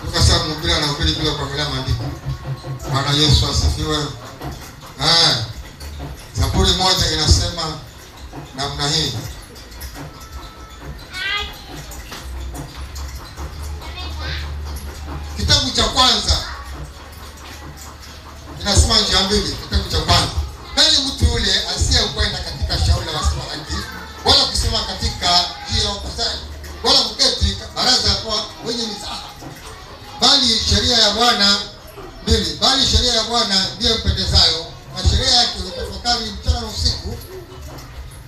Tukasema mhubiri anahubiri bila kuangalia maandiko. Bwana Yesu asifiwe. Zaburi moja inasema namna hii. Kitabu cha kwanza inasema njia mbili. Kitabu cha kwanza, heri mtu yule asiyekwenda katika shauri la wasio haki, wala kusimama katika njia ya ukosaji, wala kuketi baraza kwa wenye mizaha, bali sheria ya Bwana ndiyo mpendezayo, na sheria yake hutafakari mchana na usiku.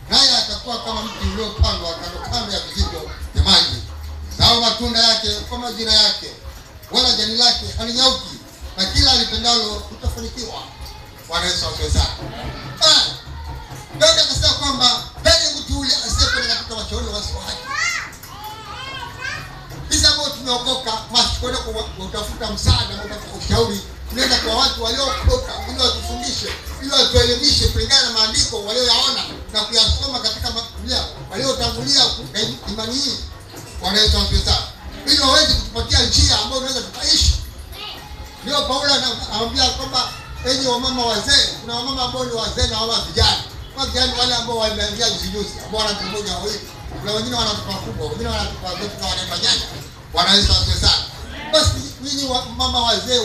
Naye atakuwa kama mti uliopandwa kando kando ya vijito vya maji, zao matunda yake kwa majira yake, wala jani lake halinyauki, na kila alipendalo utafanikiwa. Bwana Yesu asifiwe sana. Daudi akasema kwamba heri mtu yule asiyekwenda katika mashauri ya wasio haki. Sisi ambao tumeokoka, tunakwenda kutafuta msaada na ushauri, tunaenda kwa watu waliookoka ili watufundishe, ili watuelimishe kulingana na maandiko walioyaona na kuyasoma katika Biblia, waliotangulia imani hii. Bwana Yesu asifiwe sana. Ili waweze kutupatia njia ambayo tunaweza tukaishi. Ndio Paulo anawaambia kwamba enyi wamama wazee, kuna wamama ambao ni wazee na wamama vijana. Kwa vijana wale ambao wameanzia juzi, ambao wanatumoja wawili. Kuna wengine wanatupa kubwa, wengine wanatupa vitu kama wanafanyanya. Bwana Yesu asifiwe sana. Basi nyinyi mama wazee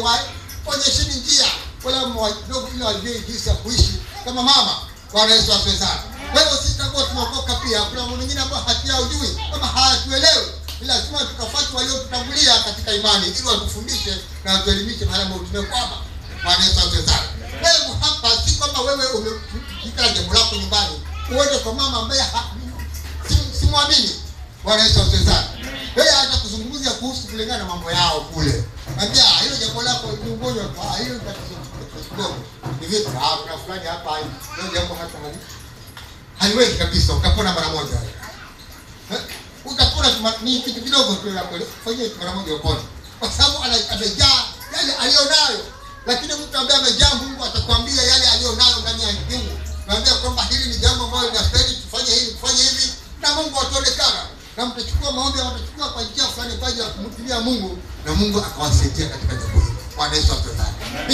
onyesheni njia wala mwadogo ili wajue jinsi ya kuishi kama mama. Bwana Yesu asifiwe sana. Kwa hivyo sisi ambao tumeokoka pia kuna wengine ambao hatuelewi kama hawatuelewi. Lazima tukafuate waliotutangulia katika imani ili watufundishe na watuelimishe mahali ambapo tumekwama. Bwana Yesu asifiwe sana. Wewe hapa si kwamba wewe umekika jambo lako nyumbani uende kwa mama ambaye si muamini. Bwana Yesu asifiwe sana. Yeye hata kuzungumzia kuhusu kulingana na mambo yao kule. Ambia hilo jambo lako ni ugonjwa kwa hiyo tatizo kidogo. Ni vipi? Kuna fulani hapa hiyo jambo hata haliwezi kabisa ukapona mara moja. Utapona ni kitu kidogo tu la kufanyia mara moja upone. Kwa sababu amejaa yale alionayo. Lakini mtu ambaye amejaa Mungu atakwambia yale alionayo ndani ya Mungu. Naambia kwamba hili ni jambo ambalo linastahili tufanye hivi na Mungu ataonekana. Na mtachukua maombi mtachukua kwa njia fulani kwa ajili ya kumtumikia Mungu na Mungu akawasaidia katika jambo hili. Bwana Yesu asifiwe.